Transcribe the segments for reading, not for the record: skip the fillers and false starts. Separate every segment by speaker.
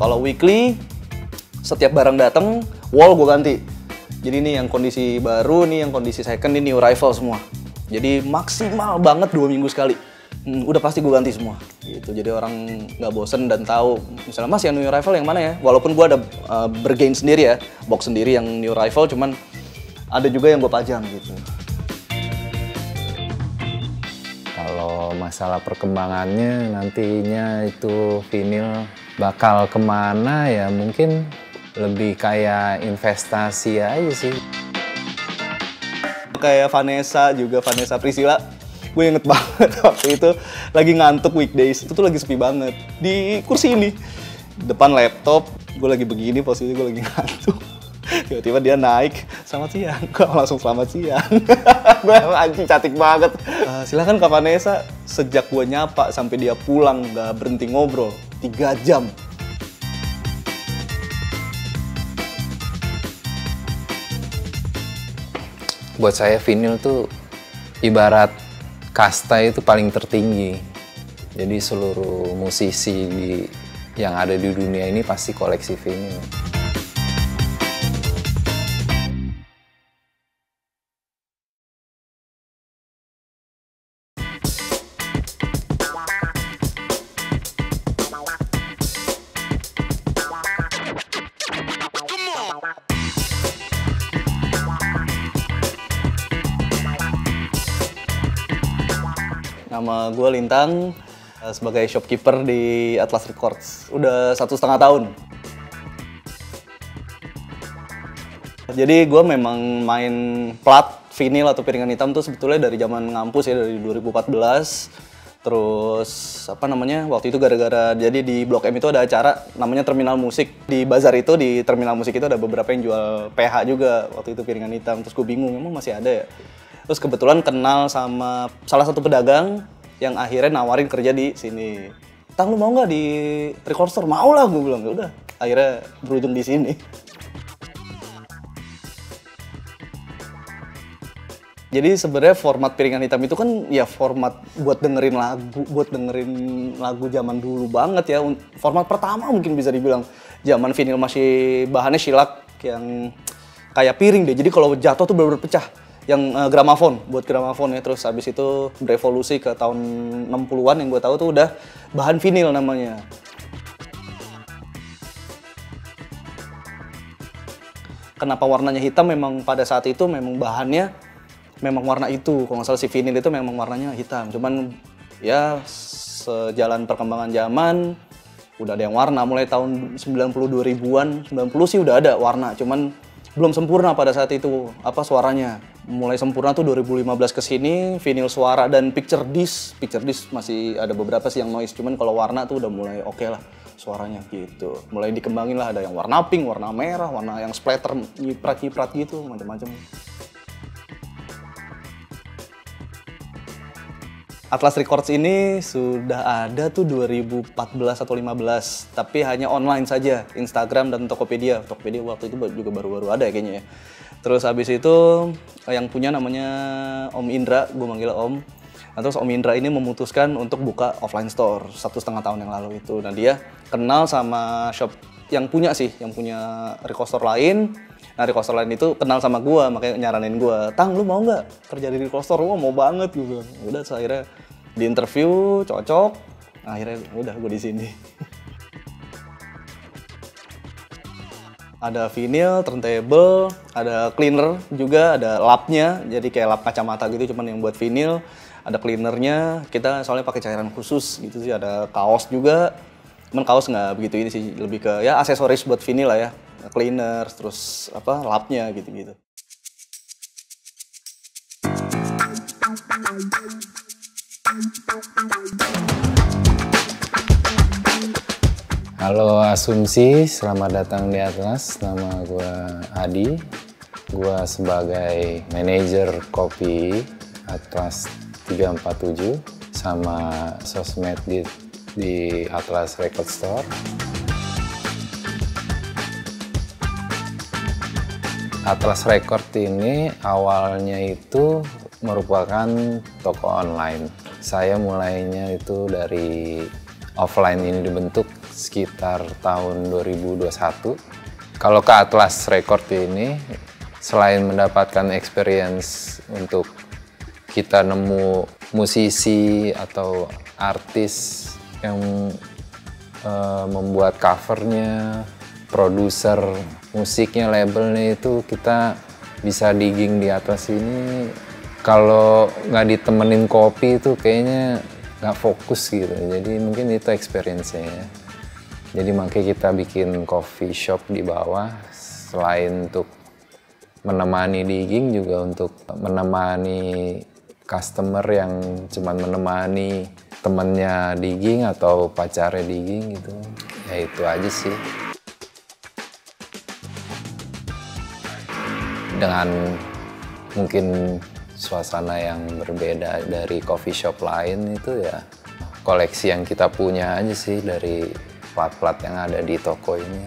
Speaker 1: Kalau weekly, setiap barang datang, wall gue ganti. Jadi ini yang kondisi baru, ini yang kondisi second, ini new arrival semua. Jadi maksimal banget 2 minggu sekali. Udah pasti gue ganti semua. Gitu. Jadi orang nggak bosen dan tahu, misalnya Mas yang new arrival yang mana ya? Walaupun gue ada bergain sendiri ya, box sendiri yang new arrival, cuman ada juga yang gue pajang gitu.
Speaker 2: Kalau masalah perkembangannya nantinya itu vinyl bakal kemana ya, mungkin lebih kayak investasi aja sih.
Speaker 1: Kayak Vanessa Priscilla, gue inget banget waktu itu lagi ngantuk weekdays, itu tuh lagi sepi banget di kursi ini, depan laptop, gue lagi begini posisi gue lagi ngantuk. Tiba-tiba dia naik, selamat siang, gue langsung selamat siang. Gue anjing cantik banget. Silakan Kak Vanessa, sejak gue nyapa sampai dia pulang gak berhenti ngobrol, 3 jam.
Speaker 2: Buat saya vinyl tuh ibarat kasta itu paling tertinggi. Jadi seluruh musisi yang ada di dunia ini pasti koleksi vinyl.
Speaker 1: Nama gue Lintang, sebagai shopkeeper di Atlas Records. Udah 1,5 tahun. Jadi gue memang main plat, vinyl atau piringan hitam tuh sebetulnya dari zaman ngampus ya, dari 2014. Terus apa namanya, waktu itu gara-gara jadi di Blok M itu ada acara namanya Terminal Musik. Di bazar itu, di Terminal Musik itu ada beberapa yang jual PH juga, waktu itu piringan hitam. Terus gue bingung, emang masih ada ya? Terus kebetulan kenal sama salah satu pedagang yang akhirnya nawarin kerja di sini. Tang, lu mau nggak di record store? Mau lah, gue bilang. Ya udah, akhirnya berujung di sini. Jadi sebenarnya format piringan hitam itu kan ya format buat dengerin lagu zaman dulu banget ya. Format pertama mungkin bisa dibilang. Zaman vinyl masih bahannya shellac yang kayak piring deh. Jadi kalau jatuh tuh bener-bener pecah. Yang gramafon, buat gramafon ya. Terus habis itu berevolusi ke tahun 60-an yang gue tahu tuh udah bahan vinil namanya. Kenapa warnanya hitam? Memang pada saat itu memang bahannya memang warna itu. Kalau nggak salah si vinil itu memang warnanya hitam. Cuman ya sejalan perkembangan zaman udah ada yang warna. Mulai tahun 90 2000-an, 90 sih udah ada warna. Cuman belum sempurna pada saat itu suaranya. Mulai sempurna tuh 2015 ke sini, vinyl suara dan picture disc. Picture disc masih ada beberapa sih yang noise, cuman kalau warna tuh udah mulai oke lah suaranya gitu. Mulai dikembangin lah, ada yang warna pink, warna merah, warna yang splatter, nyiprat-nyiprat gitu, macam-macam. Atlas Records ini sudah ada tuh 2014 atau 15, tapi hanya online saja, Instagram dan Tokopedia. Tokopedia waktu itu juga baru-baru ada ya kayaknya ya. Terus habis itu yang punya namanya Om Indra, gue manggil Om. Nah, terus Om Indra ini memutuskan untuk buka offline store 1,5 tahun yang lalu itu. Nah dia kenal sama shop yang punya record store lain. Nah record store lain itu kenal sama gue, makanya nyaranin gue, Tang lu mau nggak kerja di record store? Wah mau banget gue. Udah so, akhirnya di interview cocok, akhirnya udah gue di sini. Ada vinyl, turntable, ada cleaner juga, ada lapnya, jadi kayak lap kacamata gitu, cuman yang buat vinyl. Ada cleanernya, kita soalnya pakai cairan khusus gitu sih. Ada kaos juga, cuman kaos nggak begitu ini sih, lebih ke ya aksesoris buat vinyl lah ya, cleaner, terus lapnya gitu-gitu.
Speaker 2: Halo Asumsi, selamat datang di Atlas. Nama gue Adi. Gue sebagai manajer kopi Atlas 347 sama sosmed di Atlas Record Store. Atlas Record ini awalnya itu merupakan toko online. Saya mulainya itu dari offline ini dibentuk sekitar tahun 2021. Kalau ke Atlas Record ini, selain mendapatkan experience untuk kita nemu musisi atau artis yang membuat covernya, produser musiknya, labelnya, itu kita bisa digging di atas ini. Kalau nggak ditemenin kopi itu kayaknya nggak fokus gitu. Jadi mungkin itu experience-nya ya. Jadi makanya kita bikin coffee shop di bawah, selain untuk menemani digging juga untuk menemani customer yang cuman menemani temennya digging atau pacarnya digging gitu. Ya itu aja sih. Dengan mungkin suasana yang berbeda dari coffee shop lain, itu ya koleksi yang kita punya aja sih dari plat-plat yang ada di toko ini.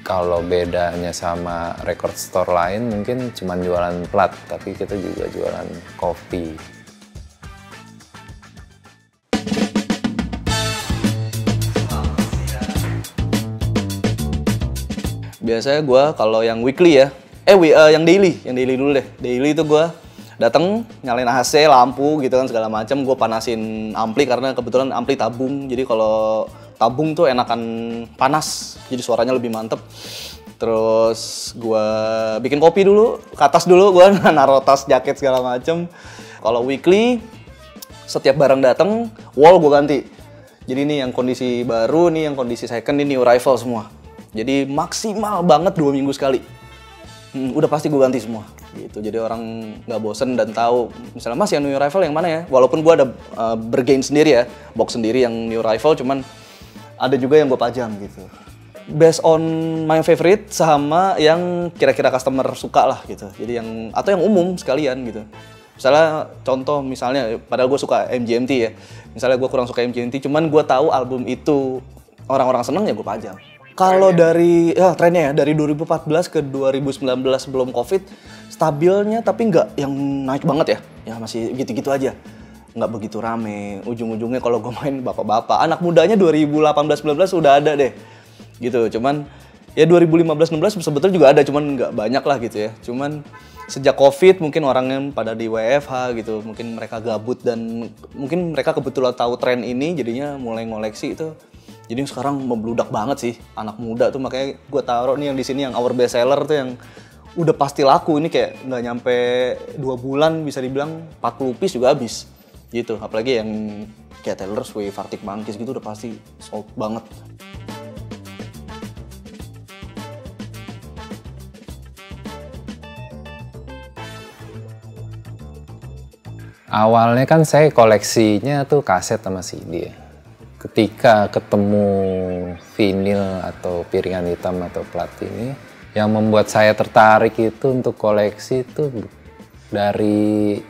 Speaker 2: Kalau bedanya sama record store lain mungkin cuma jualan plat, tapi kita juga jualan kopi.
Speaker 1: Biasanya gue kalau yang weekly ya, yang daily dulu deh. Daily itu gue datang nyalain AC, lampu gitu kan segala macam. Gue panasin ampli karena kebetulan ampli tabung. Jadi kalau tabung tuh enakan panas, jadi suaranya lebih mantep. Terus gue bikin kopi dulu, ke atas dulu gue naruh tas, jaket segala macem. Kalau weekly, setiap barang datang, wall gue ganti. Jadi ini yang kondisi baru, nih yang kondisi second, ini new arrival semua. Jadi maksimal banget 2 minggu sekali. Udah pasti gue ganti semua. Gitu. Jadi orang nggak bosen dan tahu, misalnya Mas yang new arrival yang mana ya? Walaupun gue ada bergain sendiri ya, box sendiri yang new arrival, cuman ada juga yang gue pajang gitu. Based on my favorite sama yang kira-kira customer suka lah gitu. Jadi yang atau yang umum sekalian gitu. Misalnya contoh misalnya, padahal gue suka MGMT ya. Misalnya gue kurang suka MGMT, cuman gue tahu album itu orang-orang seneng ya gue pajang. Kalau dari trennya ya dari 2014 ke 2019 sebelum COVID stabilnya, tapi nggak yang naik banget ya. Ya masih gitu-gitu aja. Nggak begitu rame, ujung-ujungnya kalau gue main bapak-bapak, anak mudanya 2018-19 udah ada deh gitu. Cuman ya 2015-16 sebetulnya juga ada, cuman nggak banyak lah gitu ya. Cuman sejak COVID mungkin orangnya pada di WFH gitu, mungkin mereka gabut dan mungkin mereka kebetulan tahu tren ini, jadinya mulai ngoleksi itu. Jadi sekarang membludak banget sih anak muda tuh, makanya gue taruh nih yang di sini yang our best seller tuh yang udah pasti laku. Ini kayak nggak nyampe 2 bulan bisa dibilang 40 piece juga habis gitu. Apalagi yang kayak Taylor Swift, Arctic Monkeys gitu udah pasti sold banget.
Speaker 2: Awalnya kan saya koleksinya tuh kaset sama CD ya. Ketika ketemu vinyl atau piringan hitam atau plat ini, yang membuat saya tertarik itu untuk koleksi itu dari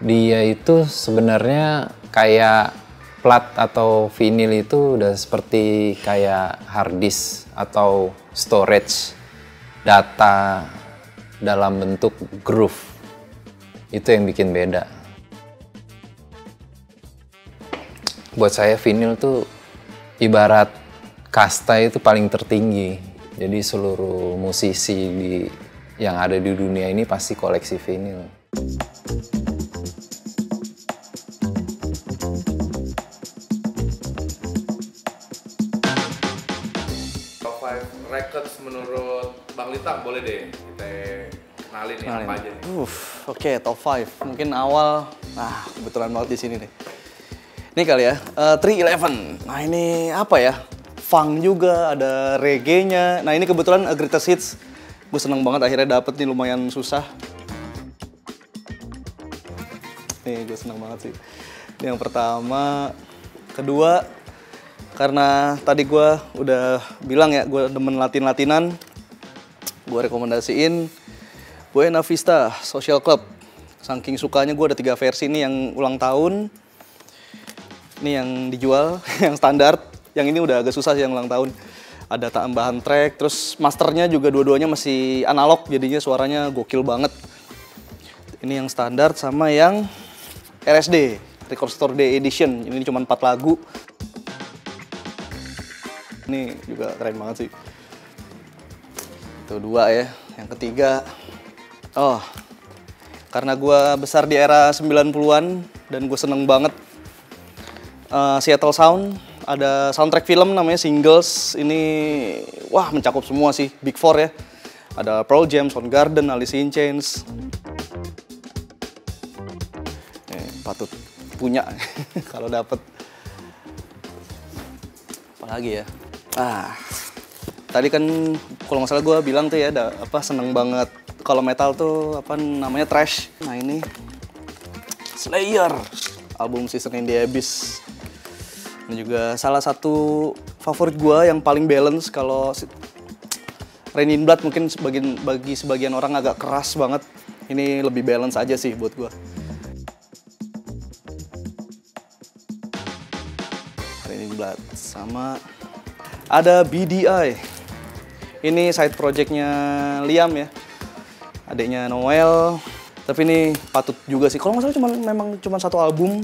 Speaker 2: dia itu sebenarnya kayak plat atau vinyl itu udah seperti kayak hard disk atau storage data dalam bentuk groove. Itu yang bikin beda. Buat saya vinyl tuh ibarat kasta itu paling tertinggi. Jadi seluruh musisi yang ada di dunia ini pasti koleksi vinyl.
Speaker 3: Top 5 records menurut Bang Litang, boleh deh kita kenalin nih apa aja nih.
Speaker 1: Oke, top 5. Mungkin awal, kebetulan banget di sini nih. Ini kali ya, 311. Nah ini apa ya? Funk juga, ada reggae-nya. Nah ini kebetulan Greatest Hits. Gue seneng banget akhirnya dapet nih, lumayan susah. Nih gue seneng banget sih. Ini yang pertama. Kedua, karena tadi gue udah bilang ya, gue demen Latin-Latinan. Gue rekomendasiin Buena Vista Social Club. Saking sukanya gue ada 3 versi nih, yang ulang tahun. Ini yang dijual, yang standar. Yang ini udah agak susah sih yang ulang tahun. Ada tambahan track, terus masternya juga dua-duanya masih analog, jadinya suaranya gokil banget. Ini yang standar sama yang RSD, Record Store Day Edition. Ini cuma 4 lagu. Ini juga keren banget sih. Itu 2 ya. Yang ketiga, karena gue besar di era 90-an dan gue seneng banget Seattle Sound. Ada soundtrack film namanya Singles. Ini wah mencakup semua sih, Big Four ya. Ada Pearl Jam, Soundgarden, Alice in Chains. Patut punya kalau dapet. Apalagi ya? Tadi kan kalau nggak salah gue bilang tuh ya, seneng banget kalau metal tuh namanya thrash. Nah ini Slayer, album Season in the Abyss. Ini juga salah satu favorit gue yang paling balance. Kalau Rain in Blood mungkin bagi sebagian orang agak keras banget. Ini lebih balance aja sih buat gue. Rain in Blood sama ada BDI. Ini side projectnya Liam ya, adiknya Noel. Tapi ini patut juga sih. Kalau nggak salah memang cuma 1 album,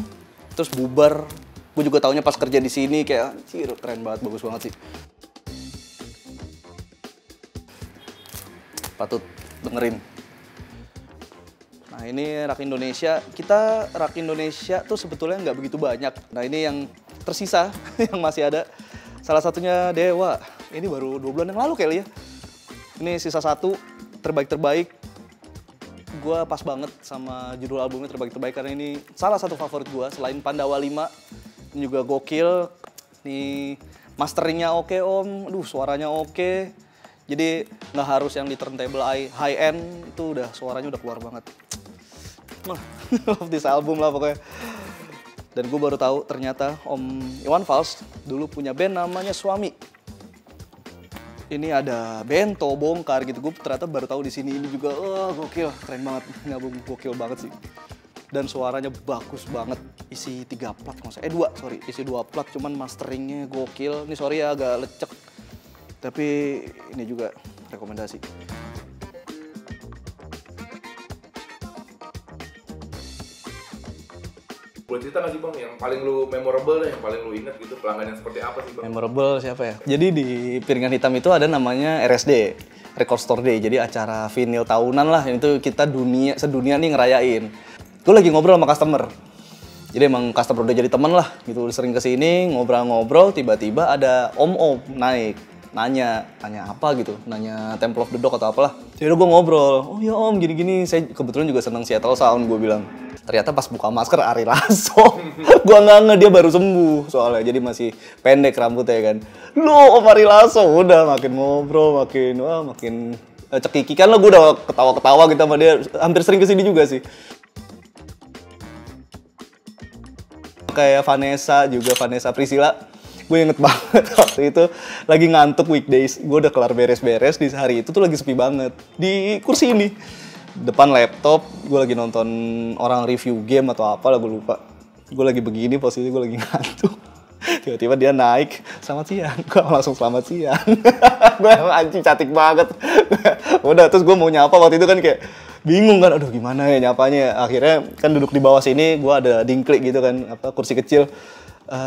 Speaker 1: terus bubar. Gue juga taunya pas kerja di sini kayak, keren banget, bagus banget sih. Patut dengerin. Nah ini Rock Indonesia. Rock Indonesia tuh sebetulnya nggak begitu banyak. Nah ini yang tersisa, yang masih ada. Salah satunya Dewa. Ini baru 2 bulan yang lalu kali ya. Ini sisa 1, terbaik-terbaik. Gue pas banget sama judul albumnya terbaik-terbaik karena ini salah satu favorit gue selain Pandawa 5. Ini juga gokil. Nih masteringnya oke om. Aduh suaranya oke. Jadi nggak harus yang di turntable high end. Itu udah suaranya udah keluar banget. Love this album lah pokoknya. Dan gue baru tahu ternyata Om Iwan Fals dulu punya band namanya Suami. Ini ada Bento, Bongkar gitu. Gue ternyata baru tahu di sini. Ini juga gokil, keren banget. Ngabung gokil banget sih. Dan suaranya bagus banget. Isi 3 plat maksudnya. 2, sorry. Isi 2 plat cuman masteringnya gokil. Ini sorry ya agak lecek. Tapi ini juga rekomendasi.
Speaker 3: Boleh cerita nggak sih bang, yang paling lu memorable deh, yang paling lu inget gitu, pelanggan yang seperti apa sih bang?
Speaker 1: Memorable siapa ya? Jadi di Piringan Hitam itu ada namanya RSD, Record Store Day. Jadi acara vinyl tahunan lah, itu kita sedunia nih ngerayain. Gue lagi ngobrol sama customer. Jadi emang customer udah jadi temen lah gitu, sering kesini ngobrol-ngobrol, tiba-tiba ada om-om naik. Nanya apa gitu, nanya Temple of the Dog atau apalah. Jadi gue ngobrol, oh ya om gini-gini, saya kebetulan juga seneng Seattle Sound, gue bilang. Ternyata pas buka masker Ari Lasso, gue nggak dia baru sembuh soalnya, jadi masih pendek rambutnya kan. Lo om Ari Lasso, udah makin ngobrol, makin cekikikan lah, gue udah ketawa-ketawa gitu sama dia, hampir sering kesini juga sih. Kayak Vanessa Priscilla, gue inget banget waktu itu lagi ngantuk weekdays, gue udah kelar beres-beres di hari itu tuh lagi sepi banget di kursi ini. Depan laptop, gue lagi nonton orang review game atau apa lah, gue lupa. Gue lagi begini, posisi gue lagi ngantuk. Tiba-tiba dia naik, selamat siang. Gue langsung selamat siang. Gue anjing cantik banget. Udah, terus gue mau nyapa waktu itu kan kayak bingung kan, aduh gimana ya nyapanya. Akhirnya kan duduk di bawah sini, gue ada dingklik gitu kan, kursi kecil.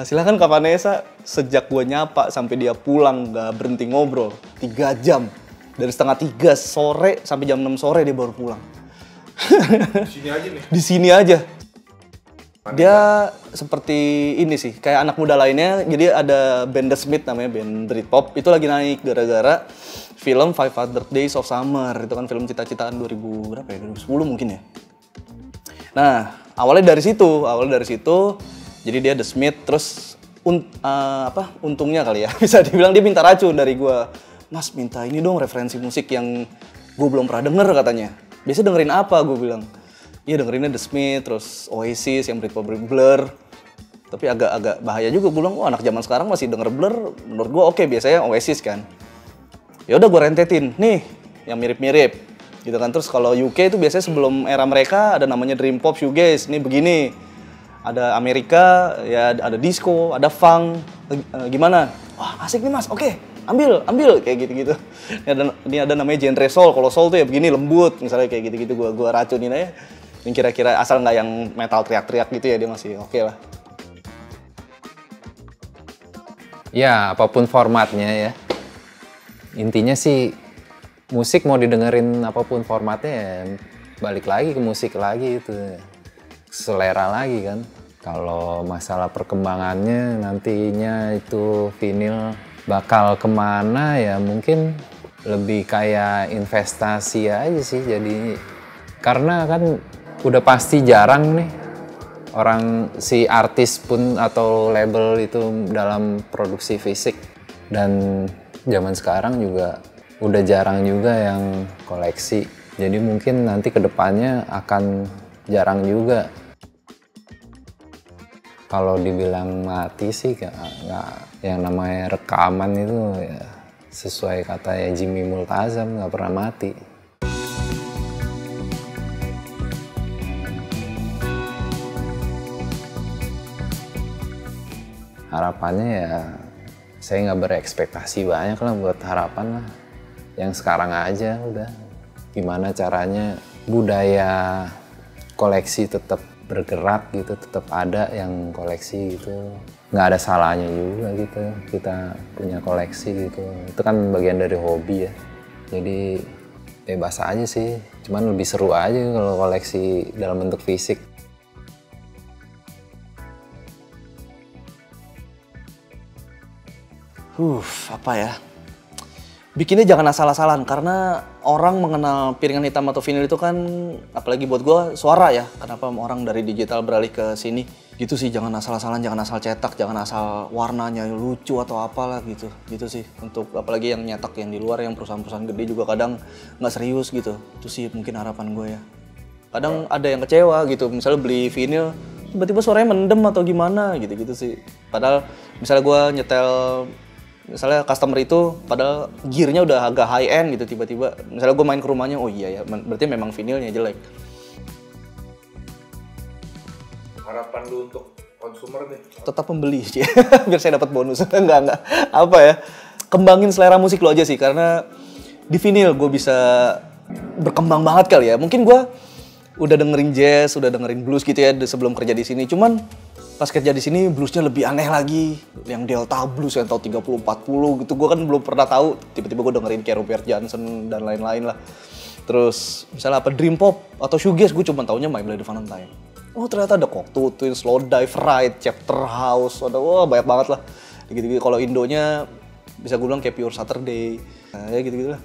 Speaker 1: Silakan Kak Vanessa. Sejak gue nyapa sampai dia pulang gak berhenti ngobrol 3 jam. Dari setengah 3 sore sampai jam 6 sore dia baru pulang.
Speaker 3: Di sini aja nih?
Speaker 1: Di sini aja. Dia seperti ini sih, kayak anak muda lainnya. Jadi ada band The Smith namanya, band Britpop. Itu lagi naik gara-gara film 500 Days of Summer. Itu kan film cita-citaan 2010 mungkin ya. Nah, awalnya dari situ. Jadi dia The Smith, terus untungnya kali ya. Bisa dibilang dia minta racun dari gua. Mas minta ini dong referensi musik yang gue belum pernah denger katanya. Biasa dengerin apa? Gue bilang. Iya dengerinnya The Smith, terus Oasis yang Britpop Blur. Tapi agak bahaya juga. Gue bilang, anak zaman sekarang masih denger Blur. Menurut gue oke, biasanya Oasis kan. Ya udah gue rentetin. Nih, yang mirip-mirip. Gitu kan. Terus kalau UK itu biasanya sebelum era mereka ada namanya Dream Pop, Shoegaze. Nih begini. Ada Amerika, ya ada disco, ada funk. Gimana? Wah asik nih mas, oke. Ambil kayak gitu-gitu. Ini ada namanya genre soul. Kalau soul tuh ya begini lembut, misalnya kayak gitu-gitu. Gua racunin aja. Yang kira-kira asal nggak yang metal teriak-teriak gitu ya, dia masih oke lah.
Speaker 2: Ya, apapun formatnya ya. Intinya sih musik mau didengerin apapun formatnya ya balik lagi ke musik lagi itu. Selera lagi kan. Kalau masalah perkembangannya nantinya itu vinyl bakal kemana ya mungkin lebih kayak investasi aja sih. Jadi karena kan udah pasti jarang nih orang si artis pun atau label itu dalam produksi fisik, dan zaman sekarang juga udah jarang juga yang koleksi, jadi mungkin nanti kedepannya akan jarang juga. Kalau dibilang mati sih nggak, yang namanya rekaman itu ya sesuai katanya Jimmy Multazam nggak pernah mati. Harapannya ya saya nggak berekspektasi banyak lah buat harapan lah. Yang sekarang aja udah gimana caranya budaya koleksi tetap bergerak gitu, tetap ada yang koleksi gitu. Nggak ada salahnya juga gitu kita punya koleksi gitu. Itu kan bagian dari hobi ya. Jadi bebas aja sih. Cuman lebih seru aja kalau koleksi dalam bentuk fisik.
Speaker 1: Apa ya? Bikinnya jangan asal-asalan, karena orang mengenal piringan hitam atau vinyl itu kan, apalagi buat gue, suara ya. Kenapa orang dari digital beralih ke sini? Gitu sih, jangan asal-asalan, jangan asal cetak, jangan asal warnanya lucu atau apalah gitu. Gitu sih, untuk apalagi yang nyetak yang di luar, yang perusahaan-perusahaan gede juga kadang nggak serius gitu. Itu sih mungkin harapan gue ya. Kadang ada yang kecewa gitu, misalnya beli vinyl, tiba-tiba suaranya mendem atau gimana gitu-gitu sih. Padahal misalnya gue nyetel, misalnya customer itu padahal gearnya udah agak high end gitu, tiba-tiba misalnya gue main ke rumahnya, oh iya ya berarti memang vinilnya jelek.
Speaker 3: Harapan lu untuk konsumer nih?
Speaker 1: Tetap membeli sih biar saya dapat bonus. enggak apa ya, kembangin selera musik lo aja sih, karena di vinil gue bisa berkembang banget kali ya. Mungkin gue udah dengerin jazz, udah dengerin blues gitu ya sebelum kerja di sini, cuman pas kerja di sini bluesnya lebih aneh lagi, yang Delta blues yang tahun 30-40 gitu, gue kan belum pernah tahu. Tiba-tiba gue dengerin kayak Robert Johnson dan lain-lain lah. Terus misalnya apa dream pop atau shoegaze, gue cuma taunya My Bloody Valentine. Oh ternyata ada Cocteau Twins, Slow Dive Ride, Chapter House, ada wah banyak banget lah. Gitu-gitu. Kalau Indonya bisa gue bilang kayak Pure Saturday, ya gitu-gitu lah.